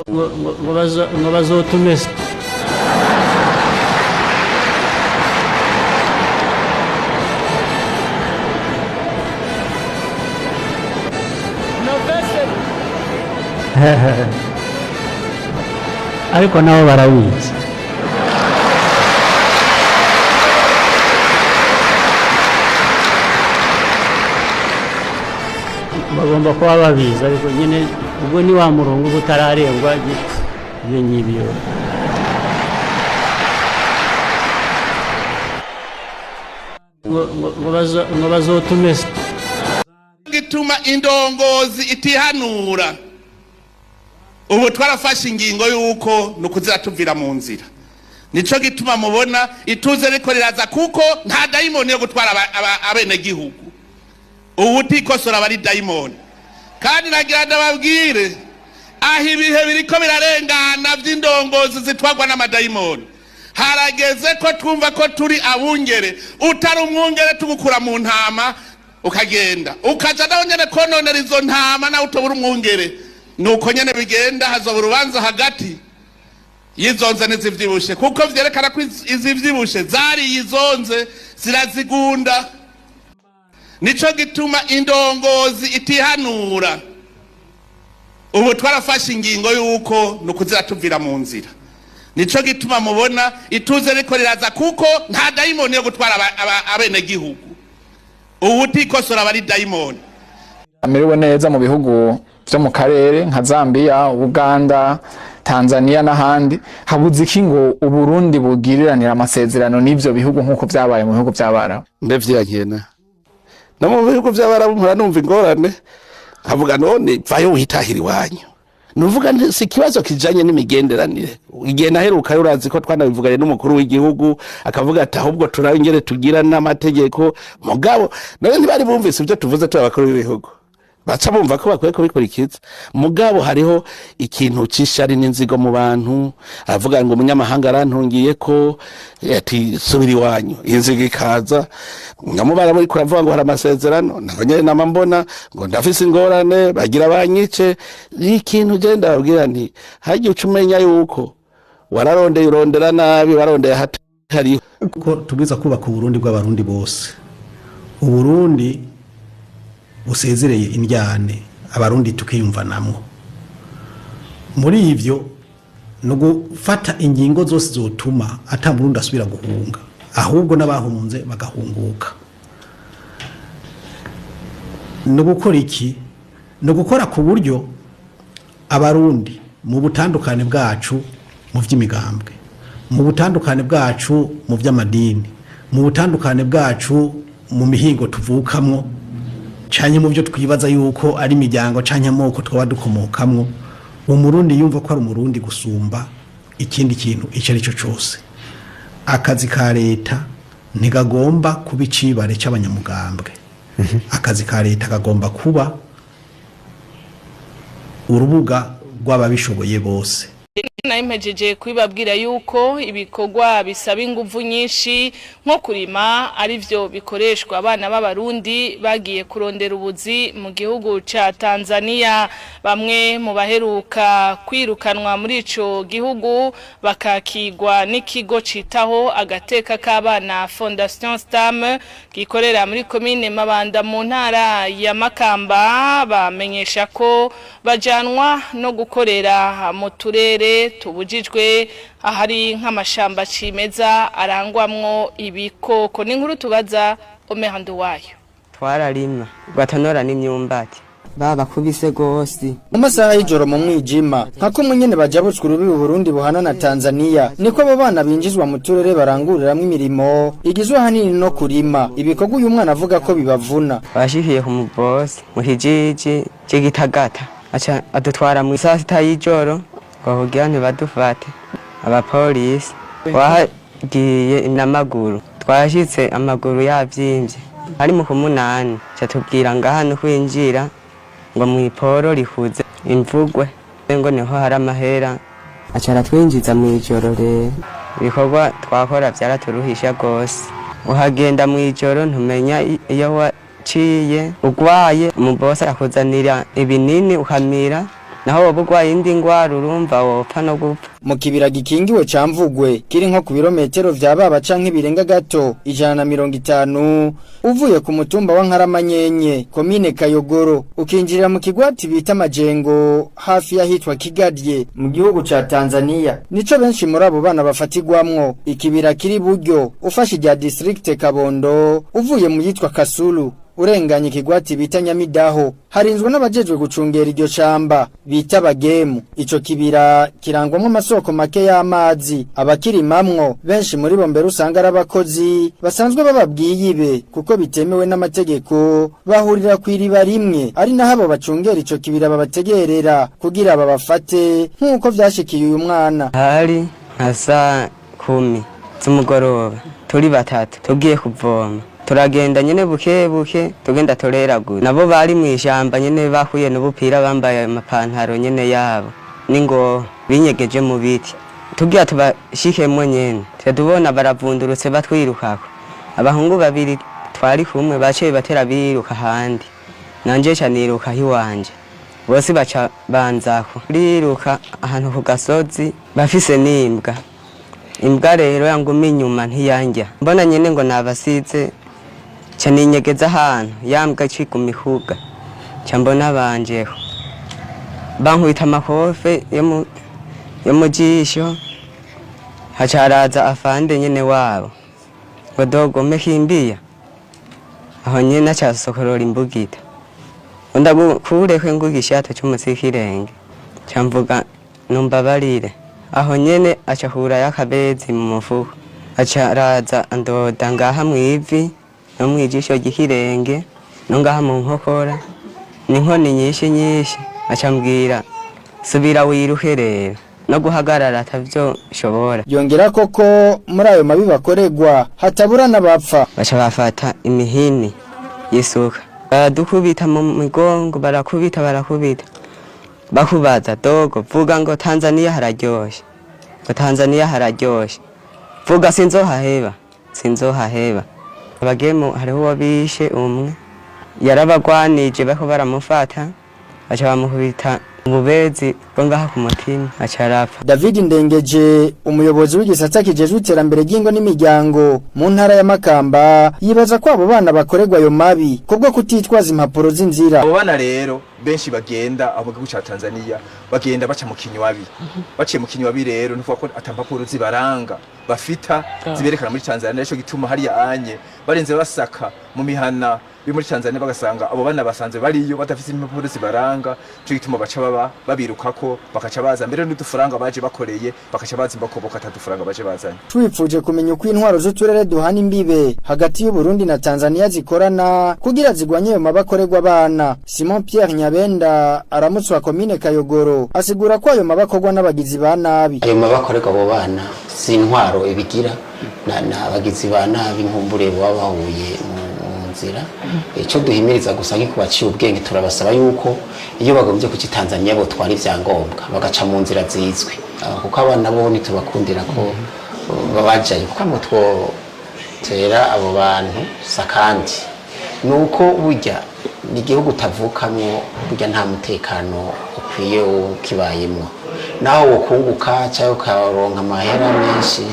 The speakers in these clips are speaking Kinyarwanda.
ngo bazotumesa ariko nabo barabizi bagomba kuba babizi ariko nyine ubwo ni wa murongo uba utararengwa ibyo ngibyo ngo bazotumesa gituma indongozi itihanura ubu twarafashe ingingo y'uko nukuzira tuvira mu nzira nico gituma mubona ituze riko riraza kuko nta dayimoni yo gutwara abene gihugu ubu tikosora bari dayimoni kandi nagira ndababwire aho ibihe biriko birarengana vy'indongozi zitwagwa n'amadayimoni harageze ko twumva ko turi abungere utari umwungere tugukura mu ntama ukagenda ukaja naho nyene kononera izo ntama na utobura umwungere nuko nyene bigenda hazoba urubanza hagati yizonze n'izivyibushe kuko vyerekana ko izivyibushe zari yizonze zirazigunda nico gituma indongozi itihanura ubu twarafashe ingingo y'uko nukuzira tuvira mu nzira nico gituma mubona ituze riko riraza kuko nta dayimoni yo gutwara abene gihugu ubu tikosora bari dayimoni amerewe neza mu bihugu vyo mu karere nka Zambia, Uganda, Tanzania n'ahandi habuze iki ngo Uburundi bugiriranira amasezerano n'ivyo bihugu nkuko vyabaye mu bihugu vy'abarabu ndevyankena no mu bihugu vy'abarabu mpora numva ingorane havuga none vayo uhitahira iwanyu nuvuga si kibazo kijanye n'imigenderanire igenda heruka urazi ko twanabivuganye n'umukuru w'igihugu akavuga ati ahubwo turangere tugira n'amategeko mugabo none ntibari bumvise ibyo tuvuze tw'abakuru b'ibihugu baca bumva ko bakwiye kubikurikiza mugabo hariho ikintu cishari n'inzigo mu bantu aravuga ngo umunyamahanga arantungiye ko ati subira iwanyu inzigo ikaza ngamubara muri kuravuga ngo hari amasezerano nabonye nama mbona ngo ndafise ingorane bagira banyice ikintu je ndababwira nti hagiye ucumenya yuko wararondeye urondera nabi warondeye hatari ko tubwiza kubaka Uburundi bw'abarundi bose Uburundi usezereye indyane abarundi tukiyumva namwo muri ivyo no gufata ingingo zose zotuma ata Burundi asubira guhunga ahubwo n'abahunze bagahunguka no gukora iki no gukora ku buryo abarundi mu butandukane bwacu mu vy'imigambwe mu butandukane bwacu mu vy'amadini mu butandukane bwacu mu mihingo tuvukamwo canye mu byo twibaza yuko ari imiryango canye amoko twaba dukomokamwo umurundi yumva ko ari umurundi gusumba ikindi kintu ico ari cyo cyose akazi ka leta ntigagomba kuba icibare c'abanyamugambwe akazi ka leta kagomba kuba urubuga rw'ababishoboye bose Naimpejeje kwibabwira yuko ibikorwa bisaba inguvu nyinshi nko kurima ari byo bikoreshwa abana b'abarundi bagiye kurondera ubuzi mu gihugu ca Tanzania bamwe mu baheruka kwirukanwa muri ico gihugu bakakigwa n'ikigo citaho agateka k'abana Fondation Stam gikorera muri commune Mabanda mu ntara ya Makamba bamenyesha ko bajanwa no gukorera mu turere tubujijwe ahari nk'amashamba cimeza arangwamwo ibikoko n'inkuru tubaza Omehando wayo twararima batonora n'imyumbati baba kubise gose mu masaha y'ijoro mu mwijima nkako munyene bajabutswe urubi Burundi buhana na Tanzania niko abo bana binjizwa mu turere baranguriramwe imirimo igizwe hanini no kurima ibikorwa uyu mwana avuga ko bibavuna bashikiye ku mubosi mu kijiji c'Igitagata aca adutwara mu sasita y'ijoro kugira ntibadufate abapolisi wagiye n'amaguru twashitse amaguru yavyimbye ari mu kumunani cyatubwira ngaha no kwinjira ngo mu iporo rihuze imvugwe ngo niho hari amahera acara twinjiza mu ijoro rero ibikorwa twakora byaraturuhisha gose uhagenda mu ijoro ntumenya iyo waciye ugwaye umubosa akuzanira ibinini ukamira naho woba urwaye indi ngwara urumva wopfa no gupfa. Mu kibira gikingiwe ca Mvugwe kiri nko ku birometero vya Baba canke birenga gato 150 uvuye ku mutumba wa Nkaramanyenye komine Kayogoro ukinjirira mu kigwati bita Majengo hafi yahitwa Kigadye mu gihugu ca Tanzania. Nico benshi muri abo bana bafatigwamwo. Ikibira kiri buryo ufashe rya district Kabondo uvuye mu yitwa Kasulu urenganye kigwati bita Nyamidaho harinzwe n'abajejwe gucungera iryo shamba bita bagemu. Ico kibira kirangwamwo amasoko make y'amazi abakirimamwo benshi muri bo mbere usanga ari abakozi basanzwe bababwiye ibe kuko bitemewe n'amategeko bahurira kw'iriba rimwe ari naho abo bacungera ico kibira babategerera kugira babafate nk'uko vyashikiye uyu mwana. Hari nka saa 10 z'umugoroba turi batatu tugiye kuvoma turagenda nyene buke buke tugenda toreraguye nabo bari mw'ijamba nyene bahuye n'ubupira bambaye amapantaro nyene yabo ningo binyegeje mu biti tugiye tubashikemwe nyene tubona baravundurutse batwirukako abahungu babiri twari kumwe baciye batera biruka handi nanje cyaniruka hiwanje bose baca banzako riruka ahantu ku gasozi bafise n'imbwa imbwa rero yanguma inyuma ntiyanja mbona nyene ngo nabasize cyaninyegeza ahantu yambwa ciguma ihuga cyambona banjeho bankubita amakofe yo mu jisho hacaraza afande nyene wabo ngo dogome kimbiya aho nyene acasokorora imbugita ndagukureko ngugishato cy'umusikirenge cyamvuga numbabarire aho nyene acahura yakabezi mu mufuko acaraza andoda ngaha mwivi no mwijisho gihirenge no ngaha mu nkokora n'inkoni nyinshi acambwira subira wiruherera no guhagarara atavyo shobora. Yongera koko muri ayo mabi bakoregwa hatabura n'abapfa baca bafata imihini yisuka baradukubita mu migongo barakubita bakubaza dogo vuga ngo Tanzania hararyoshe ngo Tanzania hararyoshe vuga sinzohaheba abagemu hariho wabishe umwe yarabagwanije bako baramufata baca bamukubita ububezi bwo ngaha ku mutima acarapfa. David Ndengeje umuyobozi w'igisata kijejwe iterambere ry'ingo n'imiryango mu ntara ya Makamba yibaza ko abo bana bakoregwa ayo mabi kubwo kutitwaza impapuro z'inzira. Abo bana rero benshi bagenda aho mu gihugu ca Tanzania bagenda baca mu kinywabi baciye mu kinywabi rero nuvuga ko atampapuro zibaranga bafita ziberekana muri Tanzania nico gituma hari anye barenze basaka mu mihana bi muri Tanzania bagasanga abo bana basanzwe bariyo batafise impapuro zibaranga cyo gituma baca babirukako bakaca baza mbere n'udufaranga baje bakoreye bakaca baza imbakoboka atadufaranga baje bazanye. Twipfuje kumenya uko intwaro z'uturere duhana imbibe hagati y'u Burundi na Tanzania zikorana kugira zigwanye ayo mabakorerwa abana. Simon Pierre Nyabenda aramutse wa komine Kayogoro asigura ko ayo mabakorwa n'abagizi ba nabi. Ayo mabakorerwa abo bana si intwaro ibigira na abagizi ba nabi nkumbure babahuye nzira ico duhimiriza gusa nk'ikubaciye ubwenge turabasaba yuko iyo bagombye kuki Tanzania bo twari vyangombwa bagaca mu nzira zizwe kuko abana bo nitubakundira ko babajaye kuko amutwo tera abo bantu sakandi nuko burya ni igihugu tavukamwo burya nta mutekano ukwiye ukibayemwo naho wokunguka cyayo karonka amahera menshi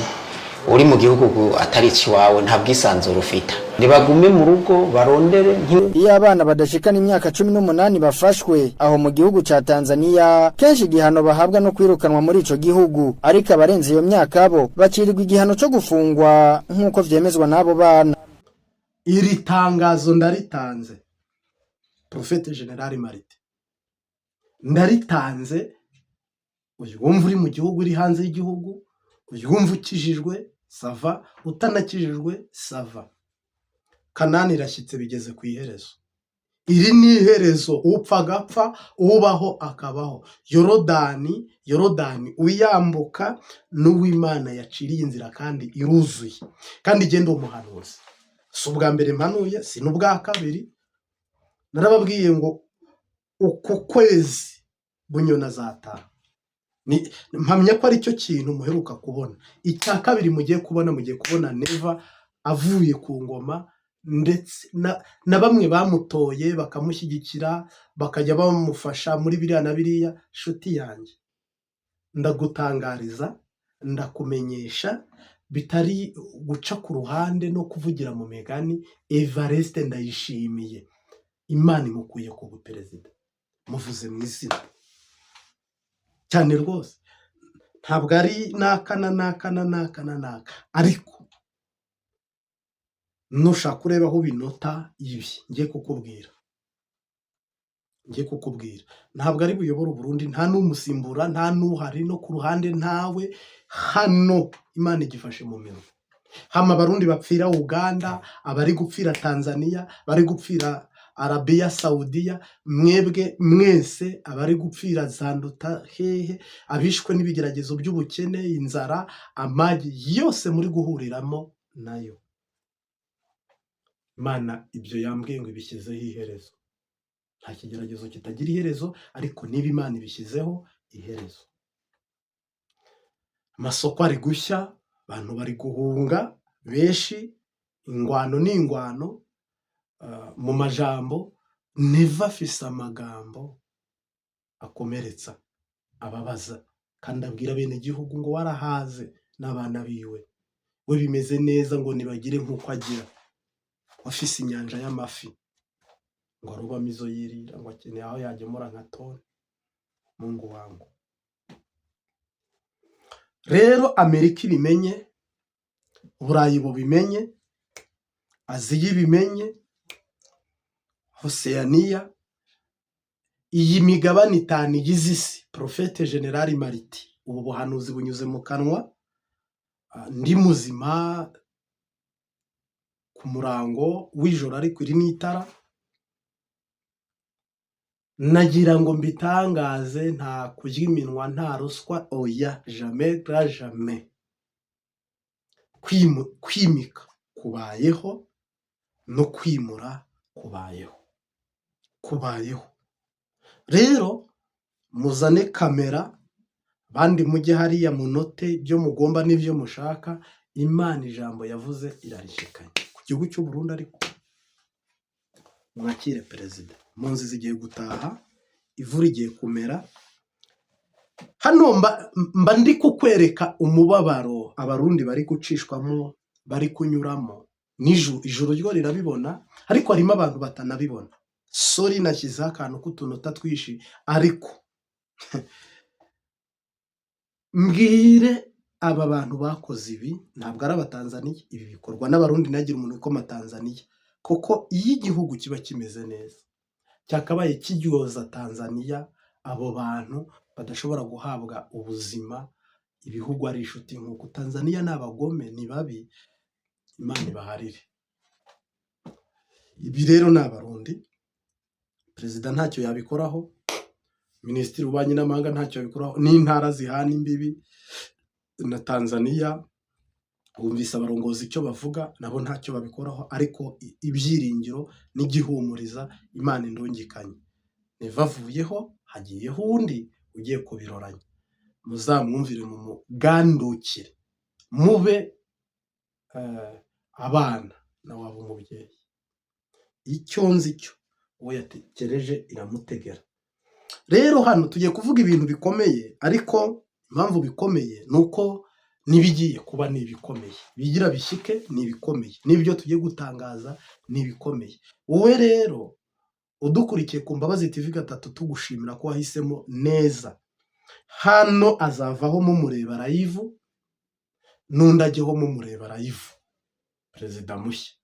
uri mu gihugu atari ciwawe nta bwisanzuro ufita nibagume mu rugo barondere. Iyo abana badashikana imyaka 18 bafashwe aho mu gihugu ca Tanzania kenshi igihano bahabwa no kwirukanwa muri ico gihugu ariko abarenze iyo myaka abo bacirirwa igihano cyo gufungwa nk'uko vyemezwa n'abo bana. Iri tangazo ndaritanze Profete General Marite ndaritanze uyumva uri mu gihugu uri hanze y'igihugu uyumva ukijijwe sava utanakijijwe sava. Kanani irashyitse bigeze ku iherezo. Iri ni iherezo upfa gapfa ubaho akabaho. Yorodani uyambuka n'uw'Imana yaciriye inzira kandi iruzuye kandi genda umuhanuzi si ubwa mbere mpanuye si n'ubwa kabiri narababwiye ngo uko kwezi bunyona zataha mpamya ko ari cyo kintu muheruka kubona. Icya kabiri mugiye kubona Neva avuye ku ngoma ndetse na bamwe bamutoye bakamushyigikira bakajya bamufasha muri biriya na biriya. Nshuti yanjye, ndagutangariza, ndakumenyesha, bitari guca ku ruhande no kuvugira mu migani, Evariste Ndayishimiye Imana imukuye ku buperezida, muvuze mu izina cyane rwose, ntabwo ari n'aka, ariko nushaka urebaho binota ibi ngiye kukubwira, ntabwo ari buyobora Burundi, nta n'umusimbura, nta n'uhari, no ku ruhande ntawe. Hano Imana igifashe mu minwe. Hama abarundi bapfira Uganda, abari gupfira Tanzania, bari gupfira Arabia Saudiya, mwebwe mwese abari gupfira Zanduta hehe, abishwe n'ibigeragezo by'ubukene, inzara, amagi yose muri guhuriramo nayo. Imana ibyo yambwiye ngo ibishyizeho iherezo. Nta kigeragezo kitagira iherezo, ariko niba Imana ibishyizeho iherezo. Amasoko ari gushya, abantu bari guhunga benshi, ingwano n'ingwano. Mu majambo Neva afise amagambo akomeretsa, ababaza, kandi abwira bene igihugu ngo warahaze n'abana biwe, we bimeze neza ngo nibagire nk'uko agira. Wafise inyanja y'amafi ngo arubamo izo yirira, ngo akeneye aho yagemura nka toni. Mungu wangu. Rero Amerika ibimenye, Burayi bubimenye, Aziya ibimenye, Oceania, iyi migabane 5 igize isi. Profete General Mariti, ubu buhanuzi bunyuze mu kanwa, ndi muzima ku murango w'ijoro, ariko iri n'itara. Nagira ngo mbitangaze, nta kurya iminwa, nta ruswa, oya, jamais gra jamais. Kwimika kubayeho, no kwimura kubayeho. Rero muzane kamera, bandi mujye hariya munote ibyo mugomba n'ibyo mushaka. Imana ijambo yavuze irarishikanye ku gihugu cy'u Burundi, ariko mwakire perezida. Munzi zigiye gutaha, ivura igiye kumera. Hano mba ndi kukwereka umubabaro abarundi bari gucishwamo, bari kunyuramo. Ijuru ryo rirabibona, ariko harimo abantu batanabibona. Sorry, nashyizeho akantu k'utunota twishi, ariko mbwire aba bantu bakoze ibi ntabwo ari Abatanzaniya. Ibi bikorwa n'abarundi, nagira umuntu ukoma Tanzania, kuko iyo igihugu kiba kimeze neza cyakabaye kiryoza Tanzania, abo bantu badashobora guhabwa ubuzima, ibihugu ari inshuti. nk'uko Tanzania ni abagome, ni babi, Imana ibaharire. Ibi rero ni abarundi. Perezida ntacyo yabikoraho, Minisitiri w'Ububanyi n'Amahanga ntacyo yabikoraho, n'intara zihana imbibi na Tanzania, bumvise abarongozi icyo bavuga, nabo ntacyo babikoraho. Ariko ibyiringiro n'igihumuriza Imana indungikanye, nivavuyeho hagiyeho undi ugiye kubiroranya. Muzamwumvire mu mugandukire, mube abana na waba umubyeyi. Icyo nzi cyo uwo yatekereje iramutegera. Rero hano tugiye kuvuga ibintu bikomeye, ariko impamvu bikomeye nuko nibigiye kuba nibikomeye, bigira bishyike nibikomeye, nibyo tugiye gutangaza nibikomeye. Wowe rero udukurikiye ku Mbabazi TV 3, tugushimira ko wahisemo neza. Hano azavaho mumureba live, nundajyeho mumureba live, perezida mushya.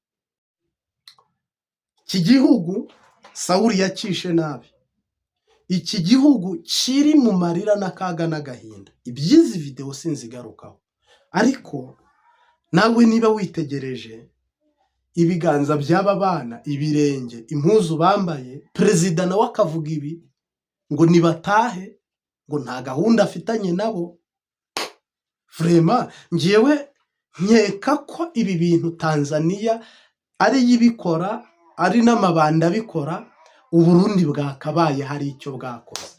Iki gihugu Sawuli yacishe nabi, iki gihugu kiri mu marira n'akaga n'agahinda. Ibyizi video sinzigarukaho, ariko nawe niba witegereje ibiganza by'aba bana, ibirenge, impuzu bambaye, perezida nawe akavuga ibi ngo nibatahe, ngo nta gahunda afitanye nabo. Vraiment ngiyewe nkeka ko ibi bintu Tanzania ari yibikora, ari n'amabanda bikora, Uburundi bwakabaye hari icyo bwakoze.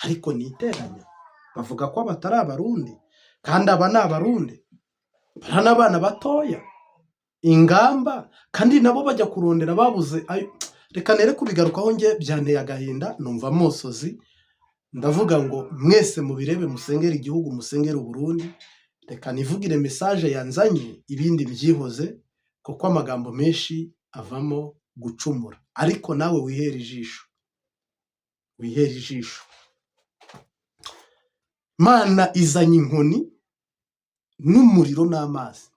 Ariko niteranya bavuga ko abatari abarundi, kandi aba ni abarundi, bana batoya. ingamba kandi nabo bajya kurondera babuze reka nere kubigarukaho nge byanteye agahinda numva mosozi ndavuga ngo mwese mubirebe musengera igihugu musengera Burundi reka nivugire message yanzanye ibindi byihoze kuko amagambo menshi avamo gucumura ariko nawe wihera ijisho Mana izanye inkoni n'umuriro n'amazi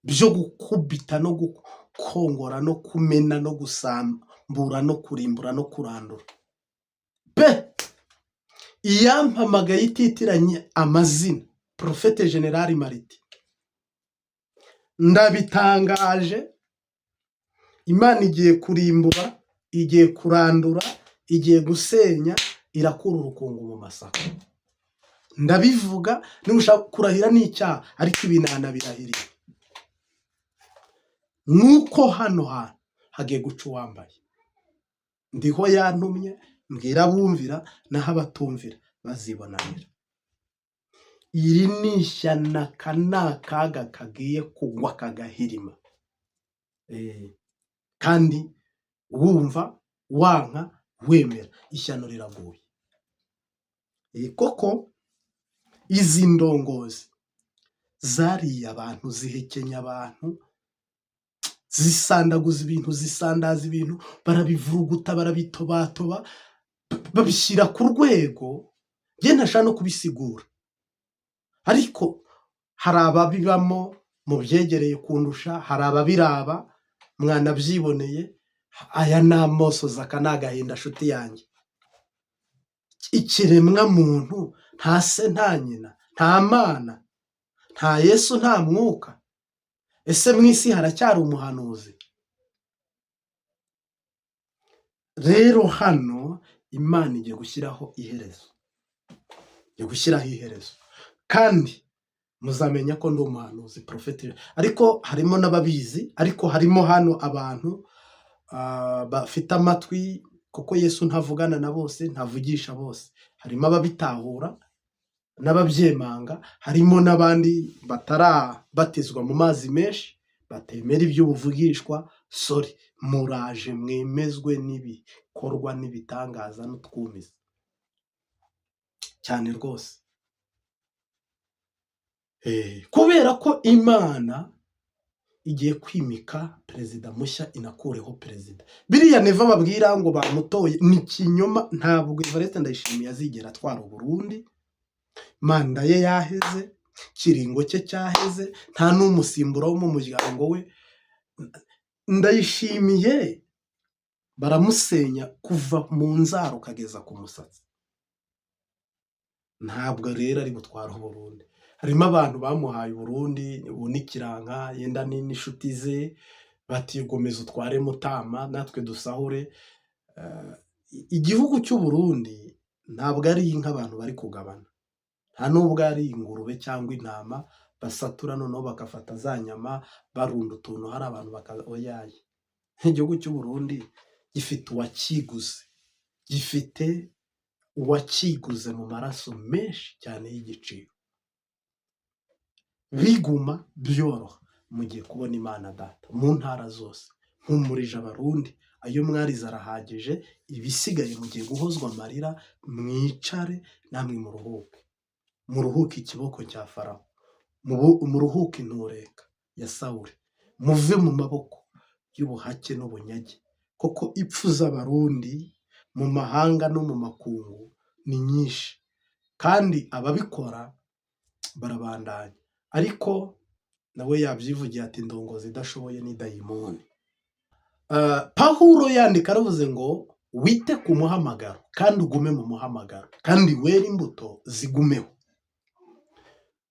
byo gukubita no gukongora no kumena no gusambura no kurimbura no kurandura iyampamagaye ititiranye amazina Profete General Mariti ndabitangaje Imana igiye kurimbura igiye kurandura igiye gusenya irakura urukungu mu masaka ndabivuga nimushaka kurahira n'icyaha ariko ibinana birahiriye nuko hano hagiye guca uwambaye ndiho yantumye mbwira bumvira naho abatumvira bazibonanira iri nishyana kanakaga kagiye kugwa kagahirima kandi wumva wanka wemera ishyano riraguye koko izi ndongozi zariye abantu zihekenya abantu zisandaguza ibintu zisandaza ibintu barabivuguta barabitobatoba babishyira ku rwego nge ntashaka no kubisigura ariko hari ababibamo mu byegereye kundusha hari ababiraba mwana byiboneye aya namosoza kanagahinda shuti yanjye ikiremwa muntu nta se nta nyina nta mana nta Yesu nta mwuka ese mwisi haracyari umuhanuzi rero hano Imana igiye gushyiraho iherezo kandi muzamenya ko ndi umuhanuzi Profete ariko harimo n'ababizi ariko harimo hano abantu bafite amatwi kuko Yesu ntavugana na bose ntavugisha bose harimo ababitahura n'ababyemanga harimo n'abandi batarabatizwa mu mazi menshi batemera iby'ubuvugishwa muraje mwemezwe n'ibikorwa n'ibitangaza n'utwumiza cyane rwose kubera ko Imana igiye kwimika perezida mushya inakureho perezida biriya neva babwira ngo bamutoye ni kinyoma ntabwo Evariste Ndayishimiye azigera atwara Burundi manda ye yaheze kiringo cye cyaheze nta n'umusimbura wo mu muryango we Ndayishimiye baramusenya kuva mu nzara ukageza ku musatsi ntabwo rero ari gutwara Burundi harimo abantu bamuhaye Burundi unikiranka yenda n'inshuti ze batigomeza utware Mutama natwe dusahure igihugu cy'u Burundi ntabwo ari nk'abantu bari kugabana nta nubwo ari ingurube cyangwa intama basatura noneho bagafata za nyama barunda utuntu hari abantu bakaoyaye igihugu cy'u Burundi gifite uwakiguze mu maraso menshi cyane y'igiciro biguma byoroha mugiye kubona Imana data mu ntara zose mpumurije abarundi ayo mwarize arahagije ibisigaye mugiye guhozwa amarira mwicare namwe muruhuke ikiboko cya Farawo muruhuke intureka ya Sawuli muve mu maboko y'ubuhake n'ubunyage koko ipfu z'abarundi mu mahanga no mu makungu ni nyinshi kandi ababikora barabandanya ariko nawe yabyivugiye ati ndongozi idashoboye ni dayimoni Pawulo yandika aravuze ngo wite ku muhamagaro kandi ugume mu muhamagaro kandi wera imbuto zigumeho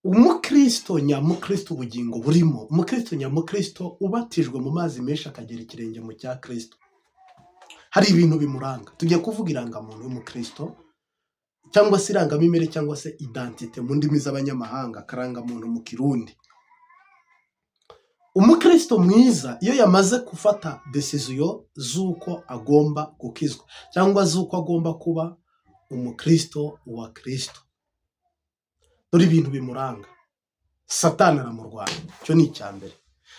umukristo nyamukristo ubugingo burimo umukristo nyamukristo ubatijwe mu mazi menshi akagera ikirenge mu cya Kristo hari ibintu bimuranga tugiye kuvuga irangamuntu y'umukristo cyangwa se irangamimere cyangwa se identite mu ndimi z'abanyamahanga karangamuntu mu Kirundi umukristo mwiza iyo yamaze gufata decision z'uko agomba gukizwa cyangwa z'uko agomba kuba umukristo wa Kristo dore ibintu bimuranga Satani aramurwanya cyo ni icyambere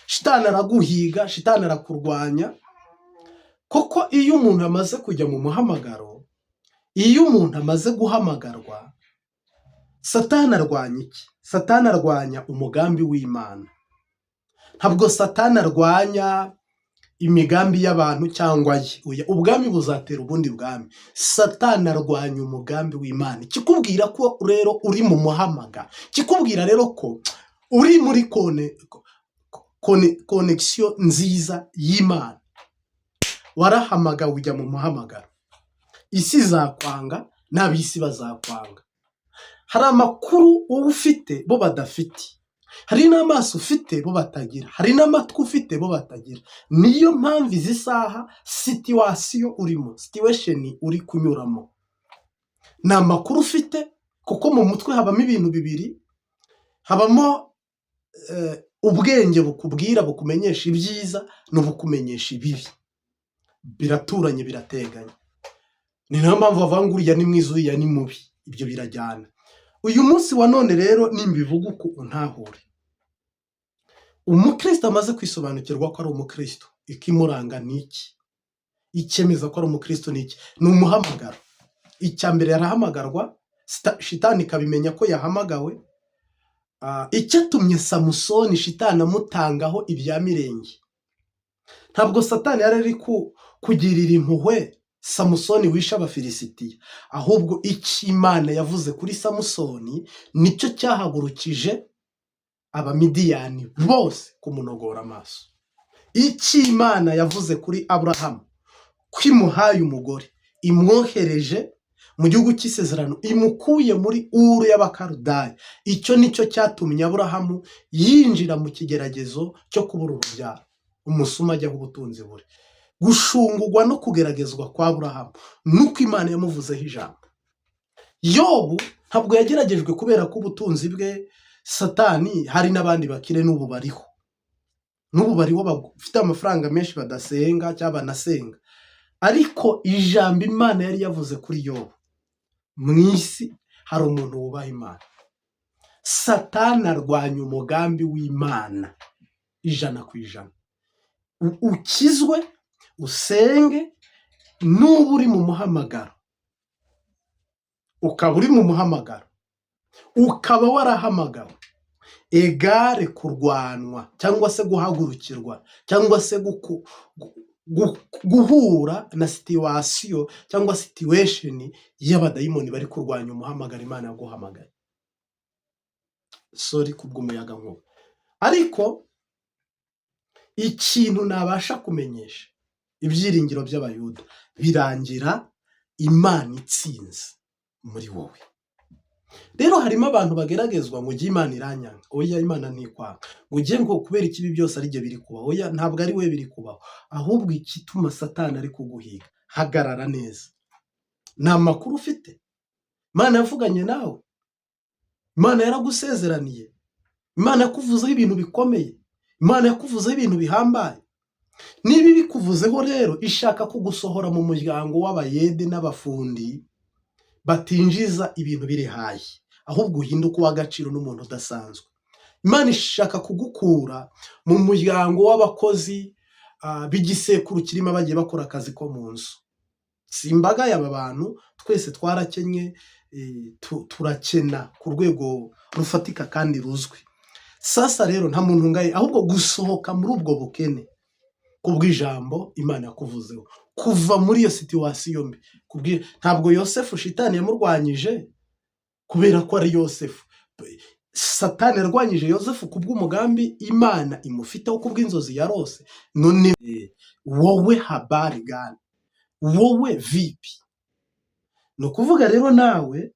shitani araguhiga, shitani arakurwanya. Koko iyo umuntu amaze kujya mu muhamagaro, iyo umuntu amaze guhamagarwa, satani arwanya iki? Satani arwanya umugambi w'Imana. Ntabwo satani arwanya imigambi y'abantu cyangwa ye. Ubwami buzatera ubundi bwami. Satani arwanya umugambi w'Imana. Kikubwira ko rero uri mu muhamagaro, kikubwira rero ko uri muri connection nziza y'Imana. Warahamagawe ujya mu muhamagaro. Isi zakwanga, n'abisi bazakwanga. Hari amakuru wowe ufite bo badafite, hari n'amaso ufite bo batagira, hari n'amatwi ufite bo batagira. Niyo mpamvu izi saha situation urimo, situation uri kunyuramo, ni amakuru ufite, kuko mu mutwe habamo ibintu bibiri. Habamo ubwenge bukubwira, bukumenyesha ibyiza, n'ubukumenyesha ibibi. Biraturanye, birateganye. Ni nayo mpamvu bavuga ngo uriya ni mwiza, uriya ni mubi. Ibyo birajyana. Uyu munsi wa none rero nimbivuga uko untahure. Umukristo amaze kwisobanukirwa ko ari umukristo, ikimuranga niki? Icyemeza ko ari umukristo niki? Ni umuhamagaro. Icya mbere yarahamagarwa, shitani kabimenya ko yahamagawe. Icyatumye Samusoni shitani amutangaho ibya mirenge. Ntabwo satani yari ari kugirira impuhwe Samusoni wishe Abafilisitiya, ahubwo icyo Imana yavuze kuri Samusoni nicyo cyahagurukije Abamidiyani bose kumunogora amaso. Icyo Imana yavuze kuri Aburahamu ko imuhaye umugore, imwohereje mu gihugu cy'isezerano, imukuye muri Uru y'Abakaludaya, icyo nicyo cyatumye Aburahamu yinjira mu kigeragezo cyo kubura urubyaro. Umusuma ajya ubutunzi buri. Gushungurwa no kugeragezwa kwa Aburahamu nuko Imana yamuvuzeho ijambo. Yobu ntabwo yageragejwe kubera ko ubutunzi bwe, satani hari n'abandi bakire n'ubu bariho. N'ubu bariho bafite amafaranga menshi badasenga cyangwa banasenga. Ariko ijambo Imana yari yavuze kuri Yobu, mu isi hari umuntu wubaha Imana. Satani arwanya umugambi w'Imana 100%. Ukizwe, usenge, n'ubu uri mu muhamagaro, ukaba uri mu muhamagaro, ukaba warahamagawe, egare kurwanwa cyangwa se guhagurukirwa cyangwa se guhura na situation cyangwa situation y'abadayimoni bari kurwanya umuhamagaro Imana yaguhamagaye. Sorry kubw'umuyaga nkuba. Ariko ikintu nabasha kumenyesha, ibyiringiro by'Abayuda birangira Imana itsinze muri wowe. Rero harimo abantu bageragezwa ngo ujye Imana iranyanga. Oya, Imana ntikwanga. Ngo ujye ngo kubera ikibi byose ari byo biri kubaho. Oya, ntabwo ari we biri kubaho. Ahubwo ikituma satani ari kuguhiga, hagarara neza. Ni amakuru ufite. Imana yavuganye nawe. Imana yaragusezeraniye. Imana yakuvuzeho ibintu bikomeye. Imana yakuvuzeho ibintu bihambaye. Niba bikuvuzeho rero, ishaka kugusohora mu muryango w'abayede n'abafundi batinjiza ibintu biri hayi, ahubwo uhinduka uw'agaciro n'umuntu udasanzwe. Imana ishaka kugukura mu muryango w'abakozi b'igisekuru kirimo bagiye bakora akazi ko mu nzu. Si imbaga y'aba bantu, twese twarakenye, turakena ku rwego rufatika kandi ruzwi. Sasa rero nta muntu ngaye, ahubwo gusohoka muri ubwo bukene kubw'ijambo Imana yakuvuzeho, kuva muri iyo situation mbi. Ntabwo Yosefu shitani yamurwanyije kubera ko ari Yosefu. Satani yarwanyije Yosefu kubw'umugambi Imana imufiteho, kubw'inzozi yarose. None wowe habari gani? Wowe vipi? No kuvuga rero nawe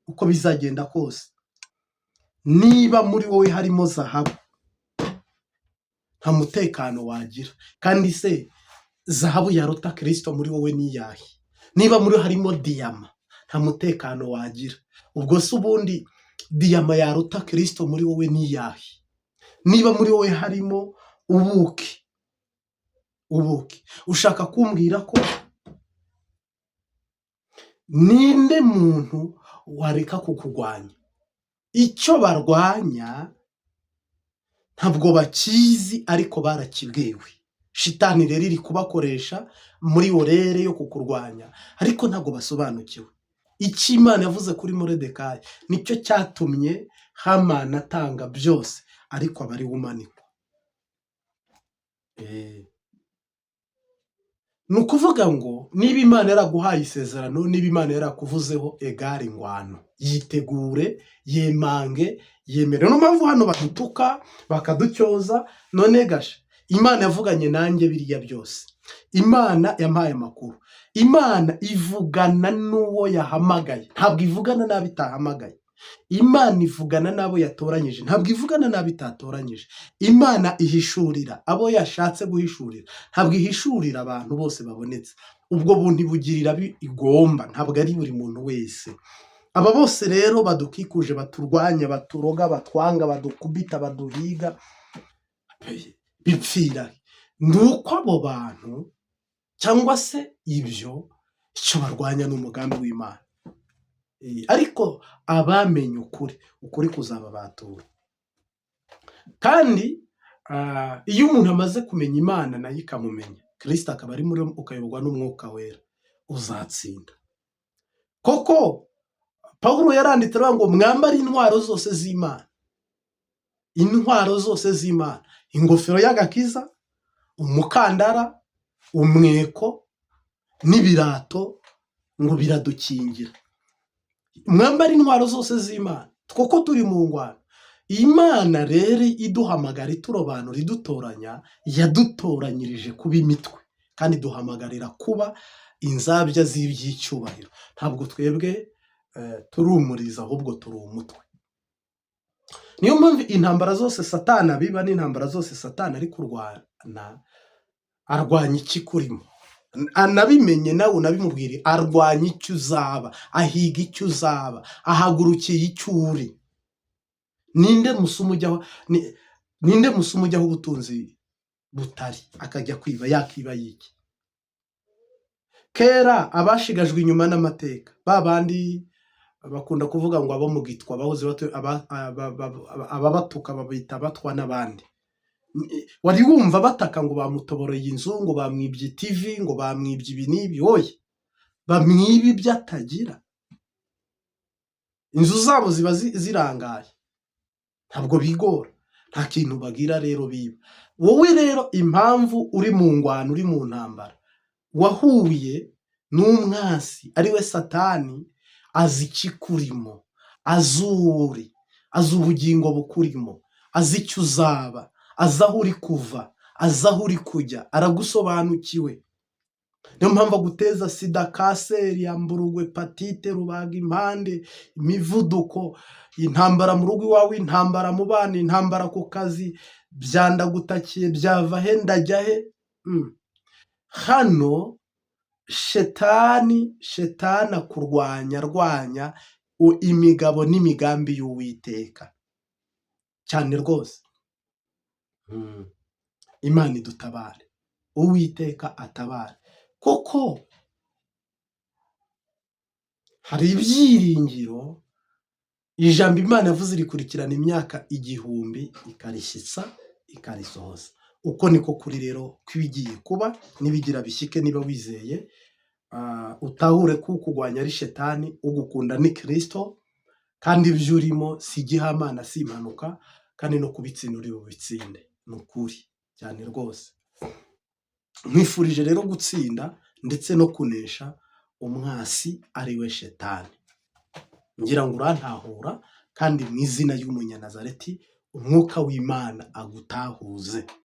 uko bizagenda kose, niba muri wowe harimo zahabu, nta mutekano wagira. Kandi se zahabu yaruta Kristo muri wowe niyahe? Niba muri harimo diyama, nta mutekano wagira. Ubwo se ubundi diyama yaruta Kristo muri wowe niyahe? Niba muri wowe harimo ubuki, ushaka kumbwira ko ninde muntu wareka kukurwanya? Icyo barwanya ntabwo bakizi ariko barakibwiwe. Shitani rero iri kubakoresha muri orere yo kukurwanya ariko ntabwo basobanukiwe. Icyo Imana yavuze kuri Moridekayi nicyo cyatumye Hamani atanga byose ariko abari umanikwa. Ni ukuvuga ngo niba Imana yaraguhaye isezerano, niba Imana yarakuvuzeho egare ingwano, yitegure, yemange, yemere. No mpamvu hano badutuka bakaducyoza, none gasha Imana yavuganye nanjye biriya byose. Imana yampaye amakuru. Imana ivugana n'uwo yahamagaye, ntabwo ivugana n'abo itahamagaye. Imana ivugana n'abo yatoranyije, ntabwo ivugana n'abo itatoranyije. Imana ihishurira abo yashatse guhishurira, ntabwo ihishurira abantu bose babonetse. Ubwo buntu ibugirira igomba, ntabwo ari buri muntu wese. Aba bose rero badukikuje, baturwanya, baturoga, batwanga, badukubita, baduhiga, bipfira nuko abo bantu cyangwa se ibyo icyo barwanya n'umugambi w'Imana. Ariko abamenye ukuri kuzaba batura. Kandi iyo umuntu amaze kumenya Imana nayo ikamumenya, Kristo akaba ari muri ukayoborwa n'Umwuka Wera, uzatsinda. Koko Pawulo yaranditse ngo mwambare intwaro zose z'Imana. Intwaro zose z'Imana, ingofero y'agakiza, umukandara, umweko n'ibirato ngo biradukingira. Mwambare intwaro zose z'Imana kuko turi mu ngwano. Imana rero iduhamagara, iturobanura, idutoranya, yadutoranyirije kuba imitwe kandi duhamagarira kuba inzabya z'iby'icyubahiro. Ntabwo twebwe turumuriza, ahubwo turi umutwe. Niyo mpamvu intambara zose Satani abiba n'intambara zose Satani ari kurwana, arwanya iki kurimo. Anabimenye nawe unabimubwire, arwanya icyo uzaba, ahiga icyo uzaba, ahagurukiye icyo uri. Ninde musuma ujyaho ubutunzi butari akajya kwiba, yakiba yiki? Kera abashigajwe inyuma n'amateka, babandi bakunda kuvuga ngo abo mu gitwa, abahoze ababatuka babita abatwa n'abandi. Wari wumva bataka ngo bamutoboreye inzu, ngo bamwibye TV, ngo bamwibye ibi n'ibi? Oya, bamwiba ibyo atagira. Inzu zabo ziba zirangaye, ntabwo bigora, nta kintu bagira rero biba. Wowe rero impamvu uri mu ngwano, uri mu ntambara, wahuye n'umwasi ari we Satani, azi ikikurimo, azuri, azi ubugingo bukurimo, azi icyo uzaba, azi aho uri kuva, azi aho uri kujya, aragusobanukiwe. Niyo mpamvu aguteza sida, kanseri, yamburugwe, hepatite, rubaga impande, imivuduko, intambara mu rugo iwawe, intambara mu bana, intambara ku kazi, byandagutakiye, byava he ndajya he. Hano Shetani arwanya imigabo n'imigambi y'Uwiteka cyane rwose. Imana idutabare, Uwiteka atabare. Koko hari ibyiringiro, ijambo Imana yavuze rikurikirana imyaka 1000 ikarishyitsa ikarisohoza. Uko niko kuri rero kwigiye kuba, nibigira bishyike niba wizeye, utahure ko kugwanya ari Shetani, ugukunda ni Kristo, kandi ibyo urimo si igihamana, si impanuka, kandi no kubitsinda uri bubitsinde. Nukuri cyane rwose. Mwifurije rero gutsinda ndetse no kunesha umwasi ari we Shetani. Ngira ngo urantahura, kandi mu izina y'Umunyanazareti Umwuka w'Imana agutahuze.